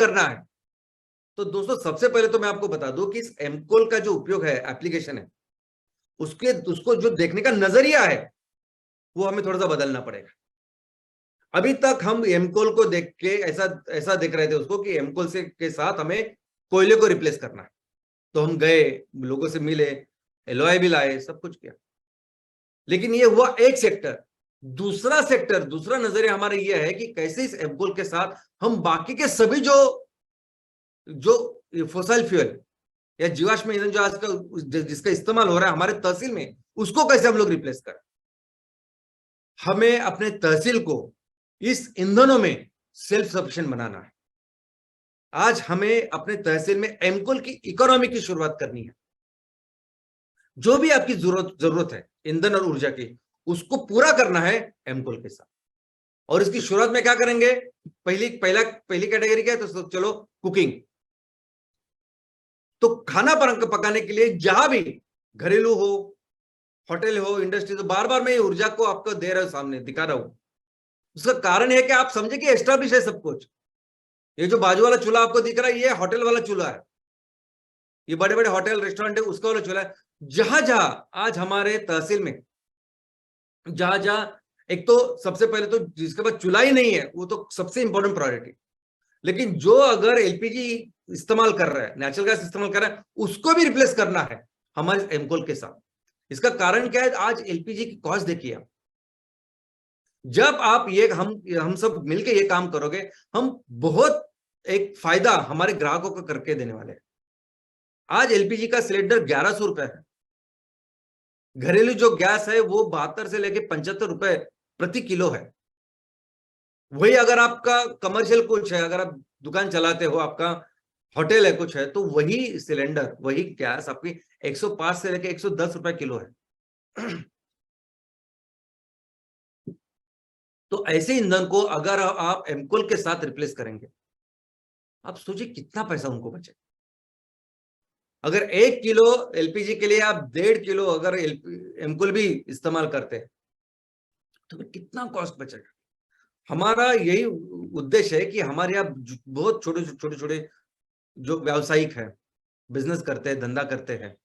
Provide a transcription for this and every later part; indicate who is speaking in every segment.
Speaker 1: करना है। तो दोस्तों सबसे पहले तो मैं आपको बता दूं कि इस एमकोल का जो उपयोग है, एप्लीकेशन है, उसको जो देखने का नजरिया है वो हमें थोड़ा सा बदलना पड़ेगा। अभी तक हम एमकोल को देख के ऐसा ऐसा देख रहे थे उसको कि एमकोल से के साथ हमें कोयले को रिप्लेस करना है। तो हम गए, लोगों से मिले, एलओआई भी लाए, सब कुछ किया, लेकिन ये हुआ एक सेक्टर। दूसरा सेक्टर, दूसरा नजरिया हमारा ये है कि कैसे इस एमकोल के साथ हम बाकी के सभी जो जो फोसिल फ्यूल या जीवाश्म ईंधन जो आजकल जिसका इस्तेमाल हो रहा है हमारे तहसील में, उसको कैसे हम लोग रिप्लेस करें। हमें अपने तहसील को इस ईंधनों में सेल्फ सफिशिएंट बनाना है। आज हमें अपने तहसील में एमकोल की इकोनॉमी की शुरुआत करनी है। जो भी आपकी जरूरत है ईंधन और ऊर्जा की, उसको पूरा करना है एमकोल के साथ। और इसकी शुरुआत में क्या करेंगे, पहली कैटेगरी क्या है, तो चलो कुकिंग। तो खाना पकाने के लिए जहां भी घरेलू हो, होटल हो, इंडस्ट्री, तो बार बार मैं ये ऊर्जा को आपको दे रहा हूं, सामने दिखा रहा हूं। उसका कारण है कि आप समझे कि एस्टैब्लिश है सब कुछ। ये जो बाजू वाला चूल्हा आपको दिख रहा है, ये होटल वाला चूल्हा है, ये बड़े बड़े होटल रेस्टोरेंट है उसका वाला चूल्हा है। जहां जहां आज हमारे तहसील में, जहां जहां, एक तो सबसे पहले तो जिसके पास चूल्हा ही नहीं है वो तो सबसे इंपॉर्टेंट प्रायोरिटी, लेकिन जो अगर एलपीजी इस्तेमाल कर रहा है, नेचुरल गैस इस्तेमाल कर रहा है, उसको भी रिप्लेस करना है हमारे एमकोल के साथ। इसका कारण क्या है, आज एलपीजी की कॉस्ट देखिए आप। जब आप ये हम सब मिलकर ये काम करोगे, हम बहुत एक फायदा हमारे ग्राहकों को करके देने वाले हैं। आज एलपीजी का सिलेंडर 1100 रुपए है। घरेलू जो गैस है वो 72 से लेके 75 रुपए प्रति किलो है। वही अगर आपका कमर्शियल कुछ है, अगर आप दुकान चलाते हो, आपका होटल है, कुछ है, तो वही सिलेंडर, वही गैस आपकी 105 से लेके 110 रुपए किलो है। तो ऐसे ईंधन को अगर आप एमकोल के साथ रिप्लेस करेंगे, आप सोचिए कितना पैसा उनको बचे। अगर 1 किलो एलपीजी के लिए आप 1.5 किलो अगर एमकोल भी इस्तेमाल करते हैं, तो कितना कॉस्ट बचेगा। हमारा यही उद्देश्य है कि हमारे यहाँ बहुत छोटे छोटे जो व्यावसायिक है, बिजनेस करते हैं, धंधा करते हैं,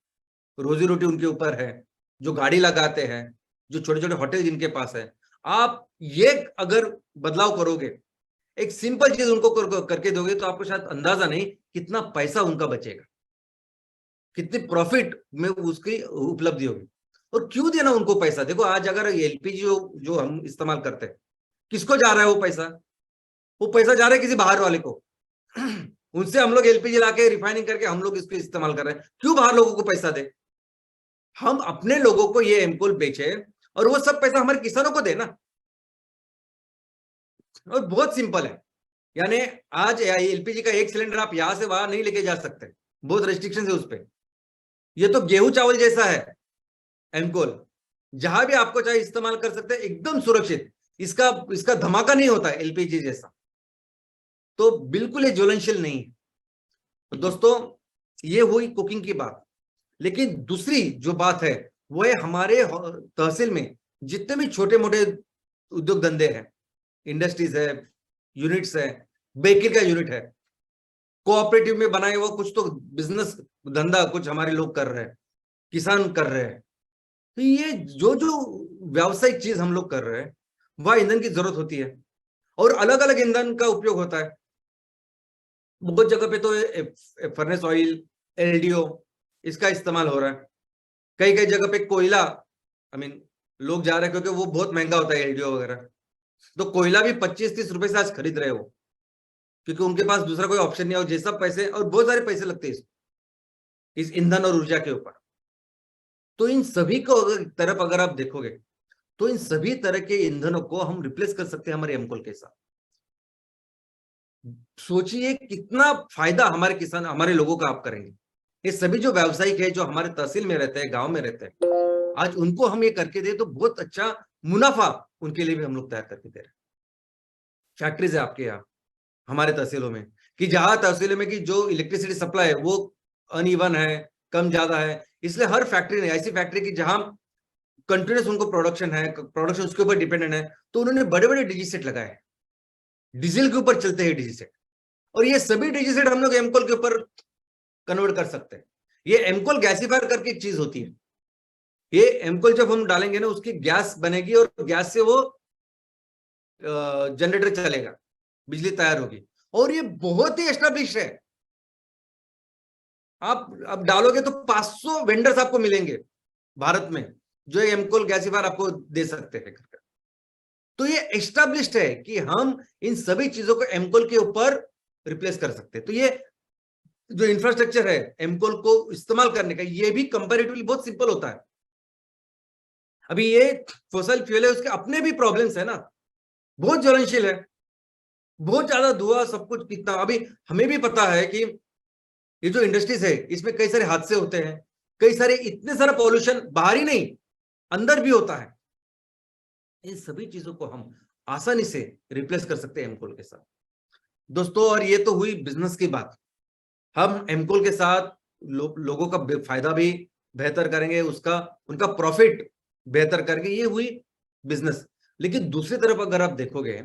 Speaker 1: रोजी रोटी उनके ऊपर है, जो गाड़ी लगाते हैं, जो छोटे छोटे होटल जिनके पास है, आप ये अगर बदलाव करोगे, एक सिंपल चीज उनको करके दोगे, तो आपको शायद अंदाजा नहीं कितना पैसा उनका बचेगा, कितनी प्रॉफिट में उसकी उपलब्धि होगी। और क्यों देना उनको पैसा। देखो आज अगर एलपीजी जो हम इस्तेमाल करते हैं, किसको जा रहा है वो पैसा जा रहा है किसी बाहर वाले को। उनसे हम लोग एलपीजी लाके रिफाइनिंग करके हम लोग इसको इस्तेमाल कर रहे हैं। क्यों बाहर लोगों को पैसा दे। हम अपने लोगों को ये एमकोल बेचे और वो सब पैसा हमारे किसानों को देना। और बहुत सिंपल है, यानी आज एलपीजी का एक सिलेंडर आप यहां से वहां नहीं लेके जा सकते, बहुत रेस्ट्रिक्शन है उस पर। ये तो गेहूं चावल जैसा है एमकोल, जहां भी आपको चाहे इस्तेमाल कर सकते हैं, एकदम सुरक्षित। इसका धमाका नहीं होता एलपीजी जैसा, तो बिल्कुल ये ज्वलनशील नहीं है। तो दोस्तों ये हुई कुकिंग की बात, लेकिन दूसरी जो बात है वो है हमारे तहसील में जितने भी छोटे मोटे उद्योग धंधे हैं, इंडस्ट्रीज है, यूनिट्स है, बेकरी का यूनिट है, कोऑपरेटिव में बनाए हुआ कुछ तो बिजनेस धंधा कुछ हमारे लोग कर रहे हैं, किसान कर रहे हैं। तो ये जो जो व्यावसायिक चीज हम लोग कर रहे हैं, वह ईंधन की जरूरत होती है और अलग अलग ईंधन का उपयोग होता है। बहुत जगह पे तो फर्नेस ऑयल, एलडीओ, इसका इस्तेमाल हो रहा है। कई कई जगह पे कोयला, लोग जा रहे हैं क्योंकि वो बहुत महंगा होता है एलडीओ वगैरह, तो कोयला भी 25-30 रुपए से आज खरीद रहे हो, क्योंकि उनके पास दूसरा कोई ऑप्शन नहीं है। और जैसा पैसे, और बहुत सारे पैसे लगते हैं इस ईंधन और ऊर्जा के ऊपर। तो इन सभी को तरफ अगर आप देखोगे, तो इन सभी तरह के ईंधनों को हम रिप्लेस कर सकते हैं हमारे एमकोल के साथ। सोचिए कितना फायदा हमारे किसान, हमारे लोगों का आप करेंगे। ये सभी जो व्यावसायिक है, जो हमारे तहसील में रहते हैं, गांव में रहते हैं, आज उनको हम ये करके दे तो बहुत अच्छा मुनाफा उनके लिए भी हम लोग तैयार करके दे रहे हैं। फैक्ट्रीज है आपके यहाँ हमारे तहसीलों में, कि जहां तहसीलों में कि जो इलेक्ट्रिसिटी सप्लाई है वो अनइवन है, कम ज्यादा है, इसलिए हर फैक्ट्री ने ऐसी फैक्ट्री की जहां कंटिन्यूस उनको प्रोडक्शन उसके ऊपर डिपेंडेंट है, तो उन्होंने बड़े बड़े डीजी सेट लगाए, डीजल के ऊपर चलते हैं डीजी सेट। और ये सभी डिजिसेट हम लोग एमकोल के ऊपर कन्वर्ट कर सकते हैं। ये एमकोल गैसीफायर करके एक चीज होती है, ये एमकोल जब हम डालेंगे ना उसकी गैस बनेगी और गैस से वो जनरेटर चलेगा, बिजली तैयार होगी, और ये बहुत ही एस्टेब्लिश है। आप अब डालोगे तो 500 वेंडर्स आपको मिलेंगे भारत में जो एमकोल गैसीफायर आपको दे सकते हैं। तो ये एस्टेब्लिश्ड है कि हम इन सभी चीजों को एमकोल के ऊपर रिप्लेस कर सकते हैं। तो ये जो इंफ्रास्ट्रक्चर है एमकोल को इस्तेमाल करने का, ये भी कंपैरेटिवली बहुत सिंपल होता है। अभी ये फॉसिल फ्यूल है, उसके अपने भी प्रॉब्लम्स है ना, बहुत ज्वलनशील है, बहुत ज्यादा धुआं, सब कुछ कितना। अभी हमें भी पता है कि ये जो इंडस्ट्रीज है इसमें कई सारे हादसे होते हैं, कई सारे इतने सारा पॉल्यूशन बाहर ही नहीं अंदर भी होता है। इन सभी चीजों को हम आसानी से रिप्लेस कर सकते हैं एमकोल के साथ दोस्तों। और ये तो हुई बिजनेस की बात, हम एमकोल के साथ लोगों का फायदा भी बेहतर करेंगे, उसका उनका प्रॉफिट बेहतर करेंगे, ये हुई बिजनेस। लेकिन दूसरी तरफ अगर आप देखोगे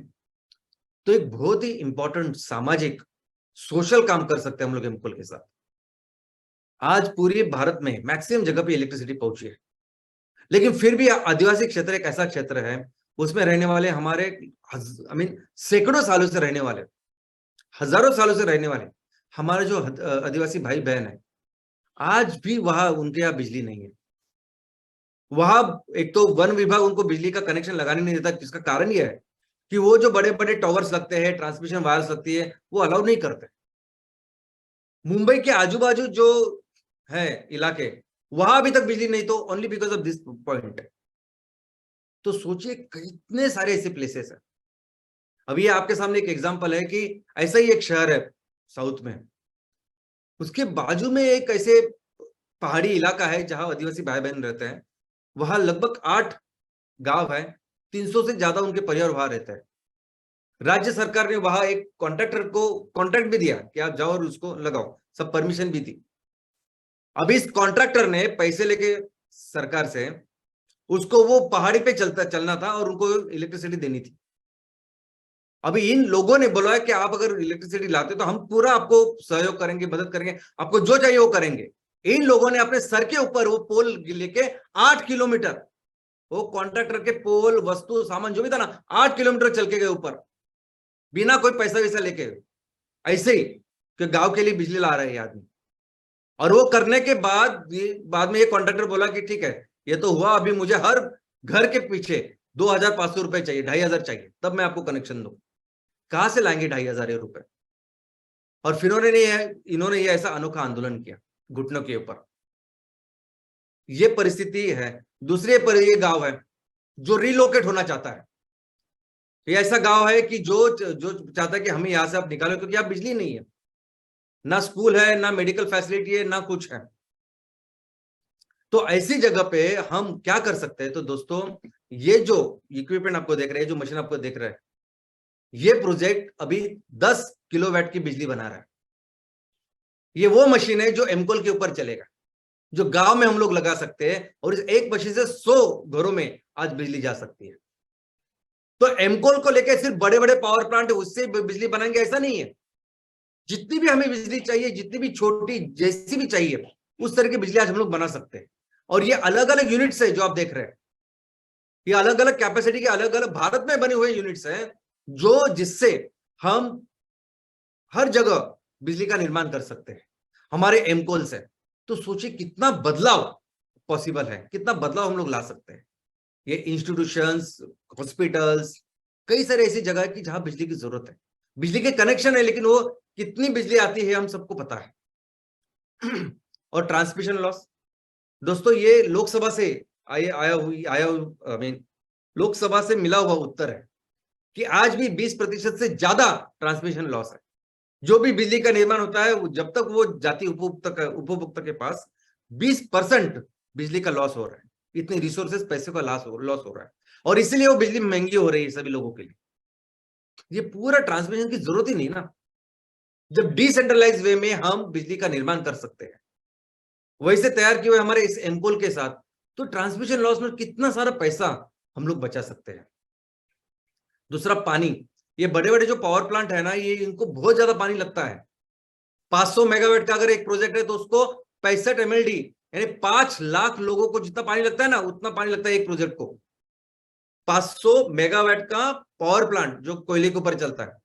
Speaker 1: तो एक बहुत ही इंपॉर्टेंट सामाजिक सोशल काम कर सकते हैं हम लोग एमकोल के साथ। आज पूरी भारत में मैक्सिमम जगह पे इलेक्ट्रिसिटी पहुंची है, लेकिन फिर भी आदिवासी क्षेत्र एक ऐसा क्षेत्र है, उसमें रहने वाले हमारे सैकड़ों सालों से रहने वाले, हजारों सालों से रहने वाले हमारे जो आदिवासी भाई बहन है, आज भी वहां उनके यहाँ बिजली नहीं है। वहां एक तो वन विभाग उनको बिजली का कनेक्शन लगाने नहीं देता, जिसका कारण यह है कि वो जो बड़े बड़े टावर्स लगते हैं, ट्रांसमिशन वायर्स लगती है, वो अलाउ नहीं करते। मुंबई के आजू बाजू जो है इलाके, वहां अभी तक बिजली नहीं, तो only because of this point है। तो सोचिए कितने सारे ऐसे प्लेसेस है। अभी आपके सामने एक एग्जांपल है कि ऐसा ही एक शहर है साउथ में, उसके बाजू में एक ऐसे पहाड़ी इलाका है जहां आदिवासी भाई बहन रहते हैं। वहां लगभग 8 गांव है, 300 से ज्यादा उनके परिवार वहां रहते हैं। राज्य सरकार ने वहां एक कॉन्ट्रैक्टर को कॉन्ट्रैक्ट भी दिया कि आप जाओ और उसको लगाओ, सब परमिशन भी दी। अभी इस कॉन्ट्रैक्टर ने पैसे लेके सरकार से, उसको वो पहाड़ी पे चलना था और उनको इलेक्ट्रिसिटी देनी थी। अभी इन लोगों ने बोला है कि आप अगर इलेक्ट्रिसिटी लाते तो हम पूरा आपको सहयोग करेंगे, मदद करेंगे, आपको जो चाहिए वो करेंगे। इन लोगों ने अपने सर के ऊपर वो पोल लेके 8 किलोमीटर, वो कॉन्ट्रैक्टर के पोल, वस्तु, सामान जो भी था ना, 8 किलोमीटर चल के गए ऊपर, बिना कोई पैसा वैसा लेके, ऐसे ही कि गांव के लिए बिजली ला रहे हैं आदमी। और वो करने के बाद में ये कॉन्ट्रैक्टर बोला कि ठीक है, ये तो हुआ, अभी मुझे हर घर के पीछे 2500 रुपए चाहिए, 2500 चाहिए, तब मैं आपको कनेक्शन दूं। कहां से लाएंगे 2500 रुपए? और फिर इन्होंने ये ऐसा अनोखा आंदोलन किया घुटनों के ऊपर। ये परिस्थिति है। दूसरे पर ये गांव है जो रिलोकेट होना चाहता है। ये ऐसा गांव है कि जो चाहता है कि हमें यहां से आप निकालो, क्योंकि यहाँ बिजली नहीं है, ना स्कूल है, ना मेडिकल फैसिलिटी है, ना कुछ है। तो ऐसी जगह पे हम क्या कर सकते हैं? तो दोस्तों, ये जो इक्विपमेंट आपको देख रहे हैं, जो मशीन आपको देख रहे हैं, ये प्रोजेक्ट अभी 10 किलोवाट की बिजली बना रहा है। ये वो मशीन है जो एमकोल के ऊपर चलेगा, जो गांव में हम लोग लगा सकते हैं, और इस एक मशीन से 100 घरों में आज बिजली जा सकती है। तो एमकोल को लेकर सिर्फ बड़े बड़े पावर प्लांट उससे बिजली बनाएंगे ऐसा नहीं है। जितनी भी हमें बिजली चाहिए, जितनी भी छोटी जैसी भी चाहिए, उस तरह की बिजली आज हम लोग बना सकते हैं। और ये अलग अलग यूनिट्स है जो आप देख रहे हैं, ये अलग अलग कैपेसिटी के अलग अलग भारत में बने हुए यूनिट्स हैं, जो जिससे हम हर जगह बिजली का निर्माण कर सकते हैं हमारे एमकोल से। तो सोचिए कितना बदलाव पॉसिबल है, कितना बदलाव हम लोग ला सकते हैं। ये इंस्टीट्यूशंस, हॉस्पिटल्स, कई सारे ऐसी जगह है कि जहां बिजली की जरूरत है, बिजली के कनेक्शन है, लेकिन वो कितनी बिजली आती है हम सबको पता है। और ट्रांसमिशन लॉस दोस्तों, ये लोकसभा से लोकसभा से मिला हुआ उत्तर है कि आज भी 20% से ज्यादा ट्रांसमिशन लॉस है। जो भी बिजली का निर्माण होता है, जब तक वो जाती उपभोक्ता के पास, 20% बिजली का लॉस हो रहा है। इतने रिसोर्सेस, पैसे का लॉस हो रहा है, और इसीलिए वो बिजली महंगी हो रही है सभी लोगों के लिए। ये पूरा ट्रांसमिशन की जरूरत ही नहीं ना, जब डिसेंट्रलाइज वे में हम बिजली का निर्माण कर सकते हैं, वैसे तैयार किए हुए हमारे इस एमकोल के साथ, तो ट्रांसमिशन लॉस में कितना सारा पैसा हम लोग बचा सकते हैं। दूसरा, पानी। ये बड़े बड़े जो पावर प्लांट है ना, ये इनको बहुत ज्यादा पानी लगता है। 500 मेगावाट का अगर एक प्रोजेक्ट है तो उसको 65 MLD यानी 5 लाख लोगों को जितना पानी लगता है ना, उतना पानी लगता है एक प्रोजेक्ट को। 500 मेगावाट का पावर प्लांट जो कोयले के ऊपर चलता है।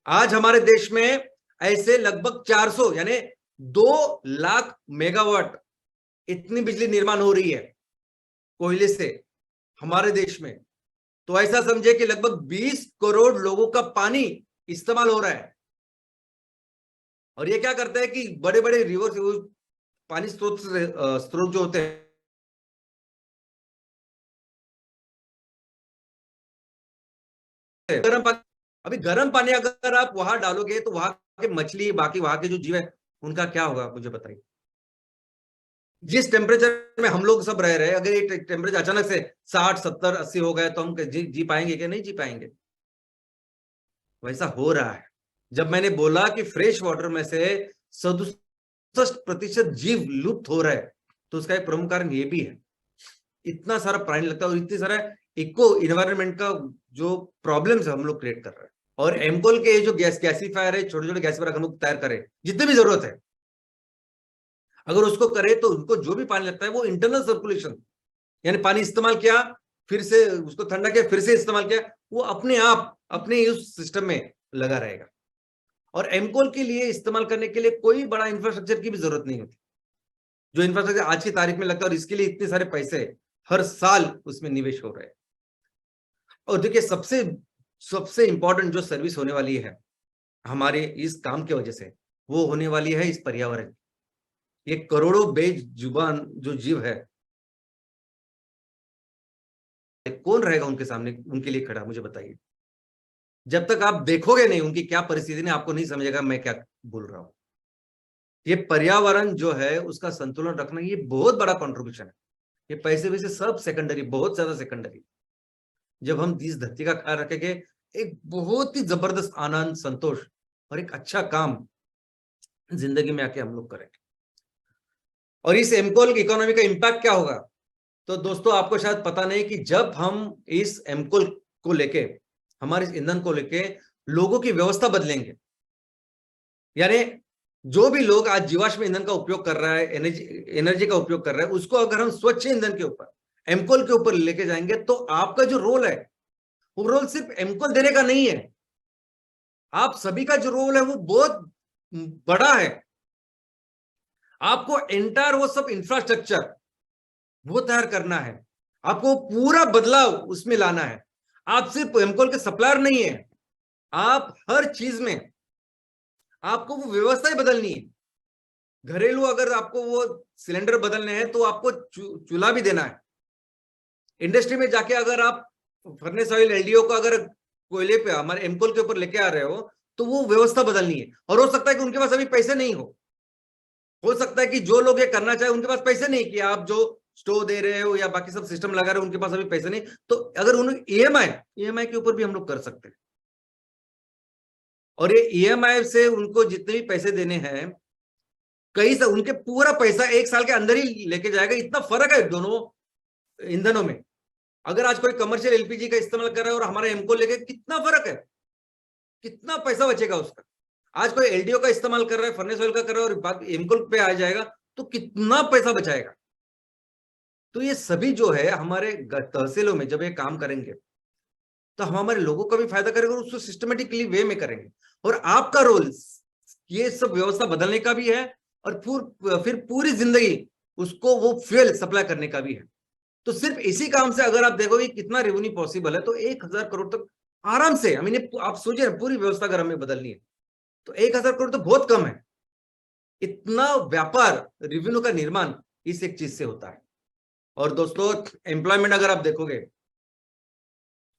Speaker 1: आज हमारे देश में ऐसे लगभग 400 यानी 2 लाख मेगावाट इतनी बिजली निर्माण हो रही है कोयले से हमारे देश में। तो ऐसा समझे कि लगभग 20 करोड़ लोगों का पानी इस्तेमाल हो रहा है। और ये क्या करता है कि बड़े बड़े रिवर पानी स्रोत जो होते हैं, गर्म पानी, अभी गर्म पानी अगर आप वहां डालोगे तो वहां के मछली, बाकी वहां के जो जीव है, उनका क्या होगा मुझे बताइए। जिस टेम्परेचर में हम लोग सब रह रहे हैं, अगर ये टेम्परेचर अचानक से 60, 70, 80 हो गए तो हम जी पाएंगे क्या? नहीं जी पाएंगे। वैसा हो रहा है। जब मैंने बोला कि फ्रेश वाटर में से 67% जीव लुप्त हो रहा है, तो उसका एक प्रमुख कारण ये भी है। इतना सारा प्राणी लगता है और इतनी सारा इको इन्वायरमेंट का जो प्रॉब्लम्स है हम लोग क्रिएट कर रहे हैं। और एमकोल के जो गैसीफायर है, छोटे छोटे गैसीफायर हम लोग तैयार करें जितनी भी जरूरत है, अगर उसको करे तो उनको जो भी पानी लगता है वो इंटरनल सर्कुलेशन, यानी पानी इस्तेमाल किया, फिर से उसको ठंडा किया, फिर से इस्तेमाल किया, वो अपने आप अपने उस सिस्टम में लगा रहेगा। और एमकोल के लिए इस्तेमाल करने के लिए कोई बड़ा इंफ्रास्ट्रक्चर की भी जरूरत नहीं होती, जो इंफ्रास्ट्रक्चर आज की तारीख में लगता है, और इसके लिए इतने सारे पैसे हर साल उसमें निवेश हो रहे हैं। और देखिए सबसे सबसे इंपॉर्टेंट जो सर्विस होने वाली है हमारे इस काम की वजह से, वो होने वाली है इस पर्यावरण। ये करोड़ों बेजुबान जो जीव है, कौन रहेगा उनके सामने, उनके लिए खड़ा? मुझे बताइए। जब तक आप देखोगे नहीं उनकी क्या परिस्थिति, नहीं आपको नहीं समझेगा मैं क्या बोल रहा हूं। ये पर्यावरण जो है उसका संतुलन रखना, ये बहुत बड़ा कंट्रीब्यूशन है। ये पैसे वैसे सब सेकेंडरी, बहुत ज्यादा सेकेंडरी। जब हम इस धरती का ख्याल रखेंगे, एक बहुत ही जबरदस्त आनंद, संतोष और एक अच्छा काम जिंदगी में आके हम लोग करेंगे। और इस एमकोल इकोनॉमी का इम्पैक्ट क्या होगा? तो दोस्तों आपको शायद पता नहीं कि जब हम इस एमकोल को लेके, हमारे इस ईंधन को लेके लोगों की व्यवस्था बदलेंगे, यानी जो भी लोग आज जीवाश्म ईंधन का उपयोग कर रहा है, एनर्जी का उपयोग कर रहा है, उसको अगर हम स्वच्छ ईंधन के ऊपर, एमकोल के ऊपर लेके जाएंगे, तो आपका जो रोल है वो रोल सिर्फ एमकोल देने का नहीं है। आप सभी का जो रोल है वो बहुत बड़ा है। आपको एंटायर वो सब इंफ्रास्ट्रक्चर वो तैयार करना है, आपको पूरा बदलाव उसमें लाना है। आप सिर्फ एमकोल के सप्लायर नहीं है, आप हर चीज में आपको वो व्यवस्था ही बदलनी है। घरेलू अगर आपको वो सिलेंडर बदलने हैं तो आपको चूल्हा भी देना है। इंडस्ट्री में जाके अगर आप फर्नेस ऑयल, एलडीओ को अगर कोयले पे, हमारे एमकोल के ऊपर लेके आ रहे हो, तो वो व्यवस्था बदलनी है। और हो सकता है कि उनके पास अभी पैसे नहीं हो सकता है कि जो लोग ये करना चाहे उनके पास पैसे नहीं, कि आप जो स्टोव दे रहे हो या बाकी सब सिस्टम लगा रहे हो उनके पास अभी पैसे नहीं, तो अगर उन्हें ईएमआई के ऊपर भी हम लोग कर सकते हैं। और ये ईएमआई से उनको जितने भी पैसे देने हैं, कई से उनके पूरा पैसा 1 साल के अंदर ही लेके जाएगा। इतना फर्क है दोनों ईंधनों में। अगर आज कोई कमर्शियल एलपीजी का इस्तेमाल कर रहा है और हमारा एमको लेके, कितना फर्क है, कितना पैसा बचेगा उसका। आज कोई एलडीओ का इस्तेमाल कर रहा है, फर्नेस ऑयल का कर रहा है और एमको पे आ जाएगा, तो कितना पैसा बचाएगा। तो ये सभी जो है हमारे तहसीलों में जब ये काम करेंगे तो हम हमारे लोगों का भी फायदा करेंगे और उसको सिस्टमेटिकली वे में करेंगे। और आपका रोल ये सब व्यवस्था बदलने का भी है और फिर पूरी जिंदगी उसको वो फ्यूल सप्लाई करने का भी है। तो सिर्फ इसी काम से अगर आप देखोगे कितना रेवेन्यू पॉसिबल है, तो 1000 करोड़ तक आराम से, आई मीन आप सोचिए पूरी व्यवस्था अगर हमें बदलनी है तो 1000 करोड़ तो बहुत कम है। इतना व्यापार, रेवेन्यू का निर्माण इस एक चीज से होता है। और दोस्तों एम्प्लॉयमेंट अगर आप देखोगे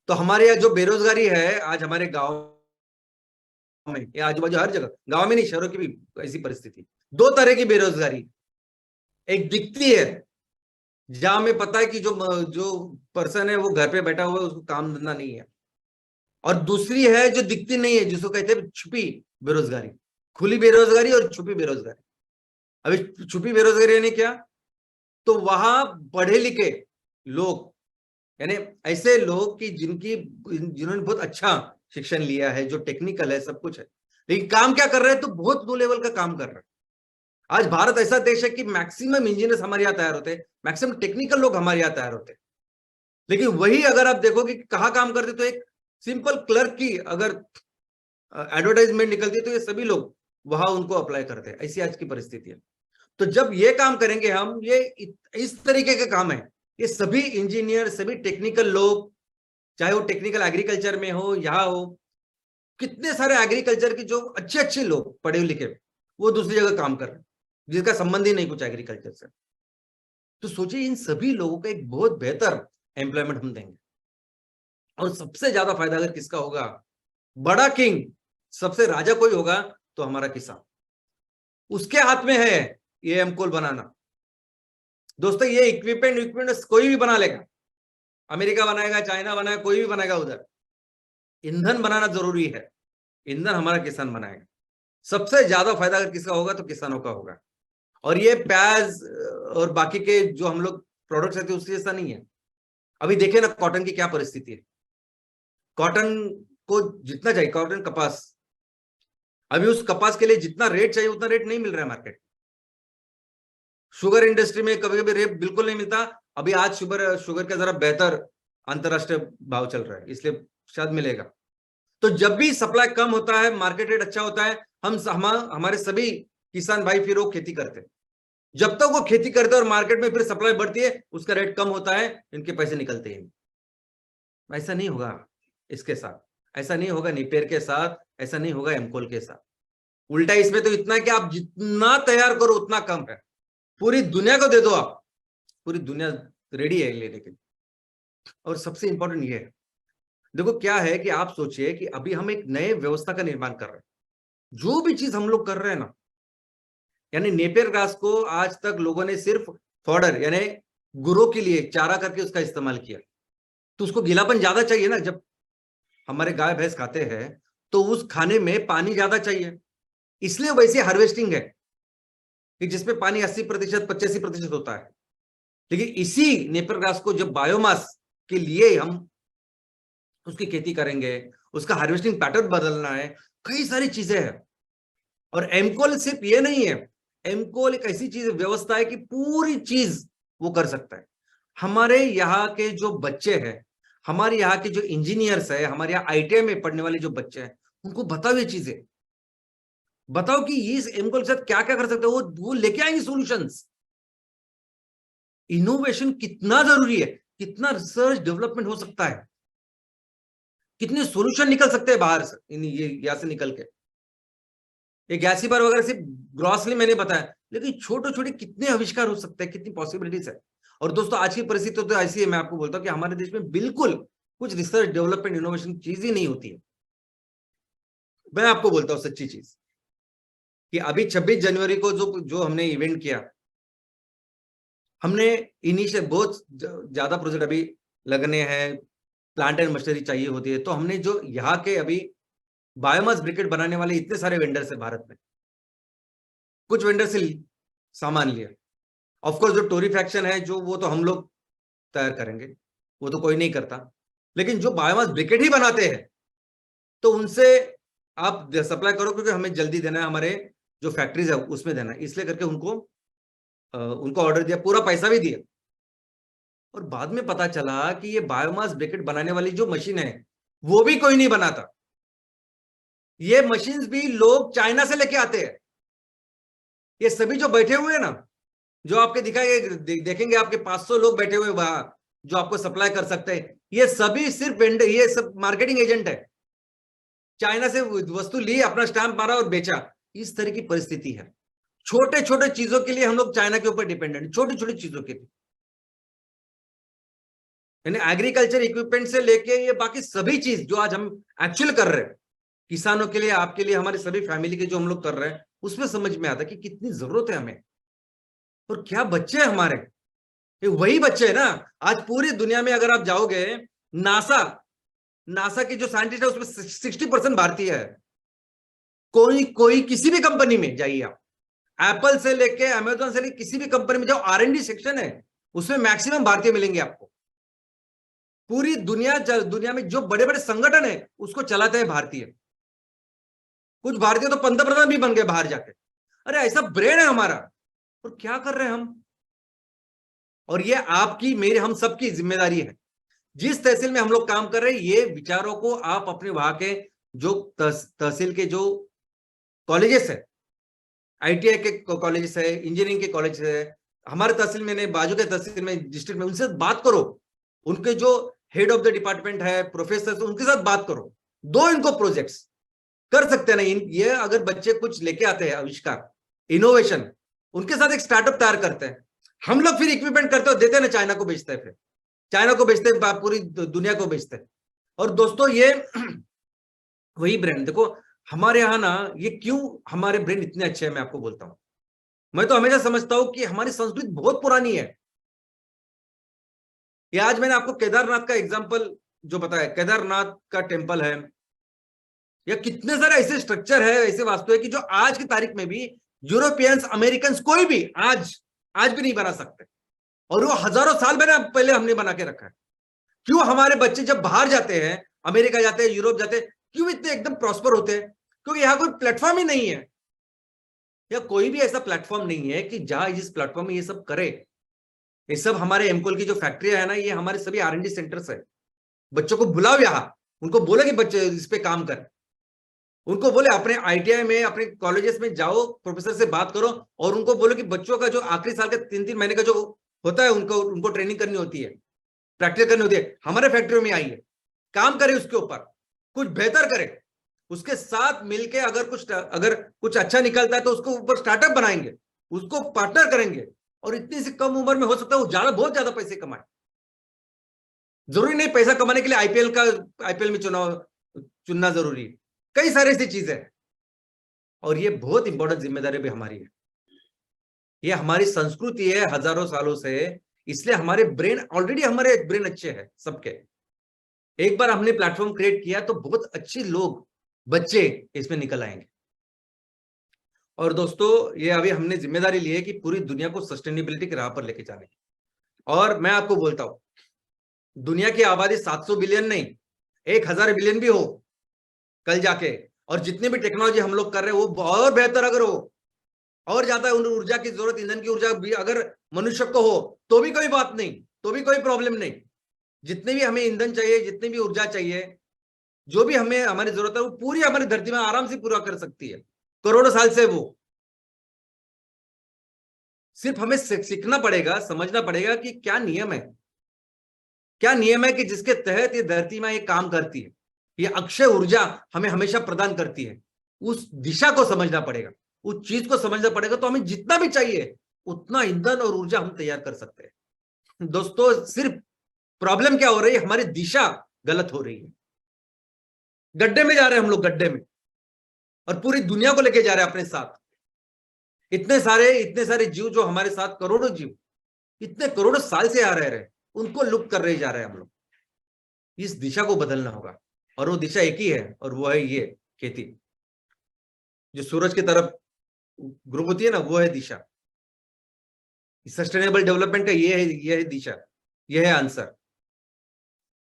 Speaker 1: तो हमारे यहाँ जो बेरोजगारी है आज हमारे गांव में या आजू बाजू हर जगह, गांव में नहीं शहरों की भी ऐसी परिस्थिति। 2 तरह की बेरोजगारी, एक दिखती है जहां हमें पता है कि जो पर्सन है वो घर पे बैठा हुआ है, उसको काम धंधा नहीं है। और दूसरी है जो दिखती नहीं है, जिसको कहते हैं छुपी बेरोजगारी, खुली बेरोजगारी और छुपी बेरोजगारी। अभी छुपी बेरोजगारी यानी क्या? तो वहां पढ़े लिखे लोग, यानी ऐसे लोग कि जिन्होंने बहुत अच्छा शिक्षण लिया है, जो टेक्निकल है, सब कुछ है, लेकिन काम क्या कर रहे हैं? तो बहुत लो लेवल का काम कर रहे हैं। आज भारत ऐसा देश है कि मैक्सिमम इंजीनियर्स हमारे यहाँ तैयार होते हैं, मैक्सिमम टेक्निकल लोग हमारे यहाँ तैयार होते हैं, लेकिन वही अगर आप देखोगे कि कहाँ काम करते, तो एक सिंपल क्लर्क की अगर एडवर्टाइजमेंट निकलती है तो ये सभी लोग वहां उनको अप्लाई करते हैं। ऐसी आज की परिस्थिति है। तो जब ये काम करेंगे हम, ये इस तरीके के काम है, ये सभी इंजीनियर, सभी टेक्निकल लोग, चाहे वो टेक्निकल एग्रीकल्चर में हो, यहाँ हो, कितने सारे एग्रीकल्चर के जो अच्छे अच्छे लोग पढ़े लिखे वो दूसरी जगह काम कर रहे हैं, जिसका संबंध ही नहीं कुछ एग्रीकल्चर से। तो सोचिए इन सभी लोगों को एक बहुत बेहतर एम्प्लॉयमेंट हम देंगे। और सबसे ज्यादा फायदा अगर किसका होगा, बड़ा किंग, सबसे राजा कोई होगा तो हमारा किसान। उसके हाथ में है ये एमकोल बनाना। दोस्तों ये इक्विपमेंट कोई भी बना लेगा, अमेरिका बनाएगा, चाइना बनाएगा, कोई भी बनाएगा। उधर ईंधन बनाना जरूरी है, ईंधन हमारा किसान बनाएगा। सबसे ज्यादा फायदा अगर किसका होगा तो किसानों का होगा। और ये प्याज और बाकी के जो हम लोग प्रोडक्ट्स रहते हैं उससे जैसा नहीं है। अभी देखिए ना कॉटन की क्या परिस्थिति है। कॉटन को जितना चाहिए, कॉटन कपास, अभी उस कपास के लिए जितना रेट चाहिए उतना रेट नहीं मिल रहा है मार्केट। शुगर इंडस्ट्री में कभी कभी रेट बिल्कुल नहीं मिलता। अभी आज शुगर का जरा बेहतर अंतरराष्ट्रीय भाव चल रहा है, इसलिए शायद मिलेगा। तो जब भी सप्लाई कम होता है, मार्केट रेट अच्छा होता है, हमारे सभी किसान भाई फिर वो खेती करते हैं। जब तक वो खेती करते हैं और मार्केट में फिर सप्लाई बढ़ती है, उसका रेट कम होता है, इनके पैसे निकलते हैं। ऐसा नहीं होगा इसके साथ, ऐसा नहीं होगा नेपियर के साथ, ऐसा नहीं होगा एमकोल के साथ। उल्टा इसमें तो इतना है कि आप जितना तैयार करो उतना कम है। पूरी दुनिया को दे दो आप, पूरी दुनिया रेडी है लेने के लिए। और सबसे इंपॉर्टेंट ये है, देखो क्या है कि आप सोचिए कि अभी हम एक नए व्यवस्था का निर्माण कर रहे हैं। जो भी चीज हम लोग कर रहे हैं ना, यानी नेपियर ग्रास को आज तक लोगों ने सिर्फ फॉडर यानी गुरों के लिए चारा करके उसका इस्तेमाल किया। तो उसको गीलापन ज्यादा चाहिए ना, जब हमारे गाय भैंस खाते हैं तो उस खाने में पानी ज्यादा चाहिए, इसलिए वैसे हार्वेस्टिंग है कि जिसमें पानी 80% 85% होता है। लेकिन इसी नेपियर ग्रास को जब बायोमास के लिए हम उसकी खेती करेंगे, उसका हार्वेस्टिंग पैटर्न बदलना है, कई सारी चीजें हैं। और एमकोल सिर्फ ये नहीं है, एमकोल एक ऐसी चीज व्यवस्था है कि पूरी चीज वो कर सकता है। हमारे यहाँ के जो बच्चे हैं, हमारे यहाँ के जो इंजीनियर्स है, हमारे यहाँ आईटीआई में पढ़ने वाले जो बच्चे हैं, उनको बताओ ये चीजें, बताओ कि इस एमकोल के साथ क्या क्या कर सकते हैं। वो लेके आएंगे सॉल्यूशंस। इनोवेशन कितना जरूरी है, कितना रिसर्च डेवलपमेंट हो सकता है, कितने सॉल्यूशन निकल सकते हैं बाहर से, ये यहाँ से निकल के। ये गैसीबर वगैरह सिर्फ ग्रॉसली मैंने बताया, लेकिन छोटे छोटे कितने आविष्कार हो सकते हैं, कितनी पॉसिबिलिटीज है। और दोस्तों आज की परिस्थिति तो ऐसी है, मैं आपको बोलता हूं कि हमारे देश में बिल्कुल कुछ रिसर्च डेवलपमेंट इनोवेशन चीज ही नहीं होती है। मैं आपको बोलता हूं सच्ची चीज कि अभी 26 जनवरी को जो हमने इवेंट किया, हमने इनिशियल बहुत ज्यादा प्रोजेक्ट अभी लगने हैं, प्लांट एंड मशीनरी चाहिए होती है, तो हमने जो यहाँ के अभी बायोमास ब्रिकेट बनाने वाले इतने सारे वेंडर्स है भारत में, कुछ वेंडर से सामान लिया। ऑफकोर्स जो टोरीफैक्शन है जो वो तो हम लोग तैयार करेंगे, वो तो कोई नहीं करता, लेकिन जो बायोमास ब्रिकेट ही बनाते हैं तो उनसे आप सप्लाई करो, क्योंकि हमें जल्दी देना है, हमारे जो फैक्ट्रीज है उसमें देना है, इसलिए करके उनको ऑर्डर दिया, पूरा पैसा भी दिया। और बाद में पता चला कि ये बायोमास ब्रिकेट बनाने वाली जो मशीन है वो भी कोई नहीं बनाता, ये मशीन्स भी लोग चाइना से लेके आते हैं। ये सभी जो बैठे हुए हैं ना, जो आपके दिखाएंगे, देखेंगे आपके 500 लोग बैठे हुए वहां जो आपको सप्लाई कर सकते हैं, ये सभी सिर्फ वेंडर, ये सब मार्केटिंग एजेंट है। चाइना से वस्तु ली, अपना स्टैंप मारा और बेचा। इस तरह की परिस्थिति है। छोटे छोटे चीजों के लिए हम लोग चाइना के ऊपर डिपेंडेंट, छोटी छोटी चीजों के लिए, यानी एग्रीकल्चर इक्विपमेंट से लेके ये बाकी सभी चीज जो आज हम एक्चुअल कर रहे हैं किसानों के लिए, आपके लिए, हमारी सभी फैमिली के जो हम लोग कर रहे हैं, उसमें समझ में आता है कि कितनी जरूरत है हमें। और क्या बच्चे हैं हमारे, ये वही बच्चे हैं ना। आज पूरी दुनिया में अगर आप जाओगे, नासा की जो साइंटिस्ट है उसमें 60% भारतीय है। कोई किसी भी कंपनी में जाइए आप, एप्पल से लेके अमेजोन से लेके किसी भी कंपनी में जाओ, R&D सेक्शन है, उसमें मैक्सिमम भारतीय मिलेंगे आपको। पूरी दुनिया में जो बड़े बड़े संगठन है उसको चलाते हैं भारतीय। कुछ भारतीय तो पंतप्रधान भी बन गए बाहर जाके। अरे ऐसा ब्रेन है हमारा, और क्या कर रहे हैं हम? और ये आपकी मेरी हम सबकी जिम्मेदारी है। जिस तहसील में हम लोग काम कर रहे हैं, ये विचारों को आप अपने वहां के जो तहसील के जो कॉलेजेस है, आईटीआई के कॉलेजेस है, इंजीनियरिंग के कॉलेज है, हमारे तहसील में नहीं, बाजू के तहसील में, डिस्ट्रिक्ट में, उनसे बात करो। उनके जो हेड ऑफ द डिपार्टमेंट है, प्रोफेसर, उनके साथ बात करो। दो इनको प्रोजेक्ट्स कर सकते हैं ना ये अगर बच्चे कुछ लेके आते हैं, आविष्कार, इनोवेशन, उनके साथ एक स्टार्टअप तैयार करते हैं। हम लोग फिर इक्विपमेंट करते हो, देते हैं ना, चाइना को बेचते हैं, फिर चाइना को बेचते हैं, पूरी दुनिया को बेचते हैं। और दोस्तों ये वही ब्रांड देखो हमारे यहाँ ना, ये क्यों हमारे ब्रेन इतने अच्छे हैं मैं आपको बोलता हूं। मैं तो हमेशा समझता हूं कि हमारी संस्कृति बहुत पुरानी है। ये आज मैंने आपको केदारनाथ का एग्जांपल जो बताया, केदारनाथ का टेम्पल है, या कितने सारे ऐसे स्ट्रक्चर है, ऐसे वास्तु है कि जो आज की तारीख में भी यूरोपियंस, अमेरिकन, कोई भी आज भी नहीं बना सकते। और वो हजारों साल पहले हमने बना के रखा है। क्यों हमारे बच्चे जब बाहर जाते हैं, अमेरिका जाते हैं, यूरोप जाते हैं, क्यों इतने एकदम प्रॉस्पर होते हैं? क्योंकि यहाँ कोई प्लेटफॉर्म ही नहीं है, या कोई भी ऐसा प्लेटफॉर्म नहीं है कि जहां इस प्लेटफॉर्म में ये सब करे। ये सब हमारे एमकोल की जो फैक्ट्रियां है ना, ये हमारे सभी R&D सेंटर्स है। बच्चों को बुलाओ यहाँ, उनको बोले कि बच्चे इस पे काम करें। उनको बोले अपने ITI में, अपने कॉलेजेस में जाओ, प्रोफेसर से बात करो, और उनको बोलो कि बच्चों का जो आखिरी साल का 3-3 महीने का जो होता है, उनको ट्रेनिंग करनी होती है, प्रैक्टिस करनी होती है, हमारे फैक्ट्रियों में आइए, काम करे, उसके ऊपर कुछ बेहतर करे, उसके साथ मिलके अगर कुछ अच्छा निकलता है तो उसको ऊपर स्टार्टअप बनाएंगे, उसको पार्टनर करेंगे, और इतनी सी कम उम्र में हो सकता है वो बहुत ज्यादा पैसे कमाए। जरूरी नहीं पैसा कमाने के लिए आईपीएल में चुनना जरूरी है, कई सारी ऐसी चीजें हैं। और ये बहुत इंपॉर्टेंट जिम्मेदारी भी हमारी है। ये हमारी संस्कृति है हजारों सालों से, इसलिए हमारे ब्रेन अच्छे हैं सबके। एक बार हमने प्लेटफॉर्म क्रिएट किया तो बहुत अच्छे लोग, बच्चे इसमें निकल आएंगे। और दोस्तों ये अभी हमने जिम्मेदारी ली है कि पूरी दुनिया को सस्टेनेबिलिटी के राह पर लेके जाने की। और मैं आपको बोलता हूं, दुनिया की आबादी 700 बिलियन नहीं, 1000 बिलियन भी हो कल जाके, और जितनी भी टेक्नोलॉजी हम लोग कर रहे हैं वो और बेहतर अगर हो, और ज्यादा ऊर्जा की जरूरत, ईंधन की ऊर्जा भी अगर मनुष्य को हो, तो भी कोई बात नहीं, तो भी कोई प्रॉब्लम नहीं। जितने भी हमें ईंधन चाहिए, जितनी भी ऊर्जा चाहिए, जो भी हमें हमारी जरूरत है, वो पूरी हमारी धरती में आराम से पूरा कर सकती है, करोड़ों साल से। वो सिर्फ हमें सीखना पड़ेगा, समझना पड़ेगा कि क्या नियम है कि जिसके तहत ये धरती में ये काम करती है, ये अक्षय ऊर्जा हमें हमेशा प्रदान करती है। उस दिशा को समझना पड़ेगा, उस चीज को समझना पड़ेगा, तो हमें जितना भी चाहिए उतना ईंधन और ऊर्जा हम तैयार कर सकते हैं। दोस्तों सिर्फ प्रॉब्लम क्या हो रही है, हमारी दिशा गलत हो रही है। गड्ढे में जा रहे हैं हम लोग, गड्ढे में, और पूरी दुनिया को लेके जा रहे हैं अपने साथ। इतने सारे जीव जो हमारे साथ, करोड़ों जीव इतने करोड़ों साल से आ रहे, उनको लुप्त कर रहे जा रहे हैं हम लोग। इस दिशा को बदलना होगा, और वो दिशा एक ही है, और वो है ये खेती। जो सूरज की तरफ ग्रुप होती है ना, वो है दिशा। सस्टेनेबल डेवलपमेंट का ये है दिशा, ये है answer.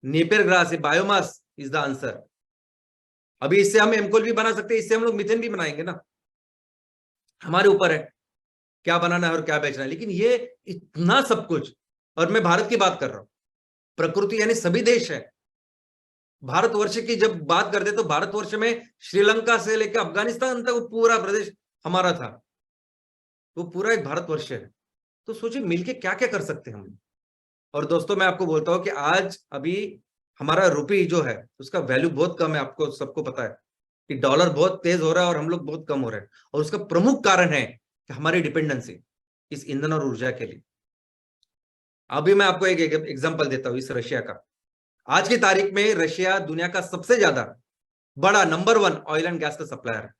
Speaker 1: Napier grass, biomass is the answer. अभी इससे हम एमकोल भी बना सकते हैं, इससे हम लोग मीथेन भी बनाएंगे ना, हमारे ऊपर है क्या बनाना है और क्या बेचना है। लेकिन ये इतना सब कुछ, और मैं भारत की बात कर रहा हूं, प्रकृति यानी सभी देश है। भारतवर्ष की जब बात करते तो भारतवर्ष में श्रीलंका से लेकर अफगानिस्तान तक वो पूरा प्रदेश हमारा था, वो पूरा एक भारतवर्ष है। तो सोचिए मिलके क्या क्या कर सकते हैं हम। और दोस्तों मैं आपको बोलता हूं कि आज अभी हमारा रुपये जो है उसका वैल्यू बहुत कम है, आपको सबको पता है कि डॉलर बहुत तेज हो रहा है और हम लोग बहुत कम हो रहे हैं। और उसका प्रमुख कारण है कि हमारी डिपेंडेंसी इस ईंधन और ऊर्जा के लिए। अभी मैं आपको एक एग्जांपल देता हूं इस रशिया का। आज की तारीख में रशिया दुनिया का सबसे ज्यादा बड़ा नंबर 1 ऑयल एंड गैस का सप्लायर है।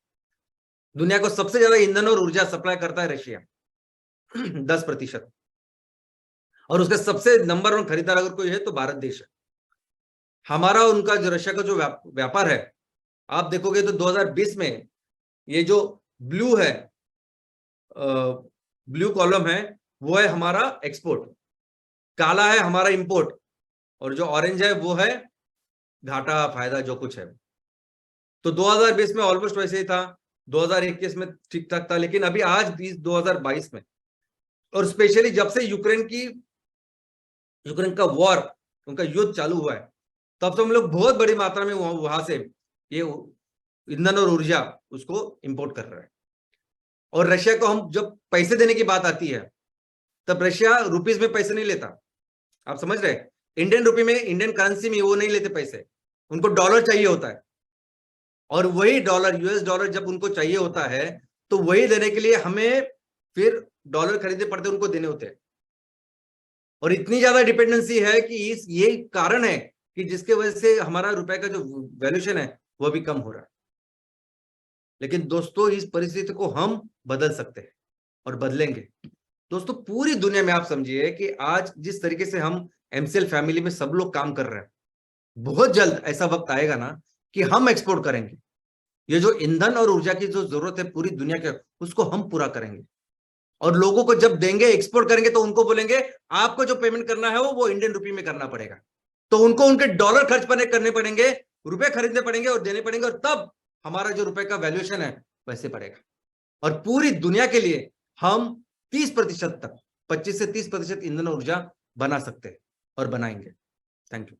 Speaker 1: दुनिया को सबसे ज्यादा ईंधन और ऊर्जा सप्लाई करता है रशिया 10%। और उसका सबसे नंबर 1 खरीदार अगर कोई है तो भारत देश है। हमारा उनका जो रशिया का जो व्यापार है, आप देखोगे तो 2020 में ये जो ब्लू है, ब्लू कॉलम है, वो है हमारा एक्सपोर्ट, काला है हमारा इंपोर्ट। और जो ऑरेंज है वो है घाटा फायदा जो कुछ है। तो 2020 में ऑलमोस्ट वैसे ही था, 2021 में ठीक ठाक था, लेकिन अभी आज 2022 में, और स्पेशली जब से यूक्रेन का वॉर, उनका युद्ध चालू हुआ है, तब तो हम लोग बहुत बड़ी मात्रा में वहां से ये ईंधन और ऊर्जा उसको इंपोर्ट कर रहे हैं। और रशिया को हम जब पैसे देने की बात आती है, तब रशिया रुपीज में पैसे नहीं लेता, आप समझ रहे हैं? इंडियन रुपी में, इंडियन करेंसी में वो नहीं लेते पैसे, उनको डॉलर चाहिए होता है। और वही डॉलर, यूएस डॉलर जब उनको चाहिए होता है, तो वही देने के लिए हमें फिर डॉलर खरीदने पड़ते, उनको देने होते हैं। और इतनी ज्यादा डिपेंडेंसी है कि ये कारण है कि जिसके वजह से हमारा रुपए का जो वैल्यूएशन है वो भी कम हो रहा है। लेकिन दोस्तों, इस परिस्थिति को हम बदल सकते हैं और बदलेंगे। दोस्तों, पूरी दुनिया में आप समझिए कि आज जिस तरीके से हम एमसीएल फैमिली में सब लोग काम कर रहे हैं, बहुत जल्द ऐसा वक्त आएगा ना कि हम एक्सपोर्ट करेंगे। ये जो ईंधन और ऊर्जा की जो जरूरत है पूरी दुनिया के, उसको हम पूरा करेंगे। और लोगों को जब देंगे, एक्सपोर्ट करेंगे, तो उनको बोलेंगे आपको जो पेमेंट करना है वो इंडियन रुपी में करना पड़ेगा। तो उनको उनके डॉलर खर्च करने पड़ेंगे, रुपए खरीदने पड़ेंगे और देने पड़ेंगे, और तब हमारा जो रुपए का वैल्यूएशन है वैसे पड़ेगा। और पूरी दुनिया के लिए हम 30% तक, 25 से 30% ईंधन ऊर्जा बना सकते हैं और बनाएंगे। Thank you.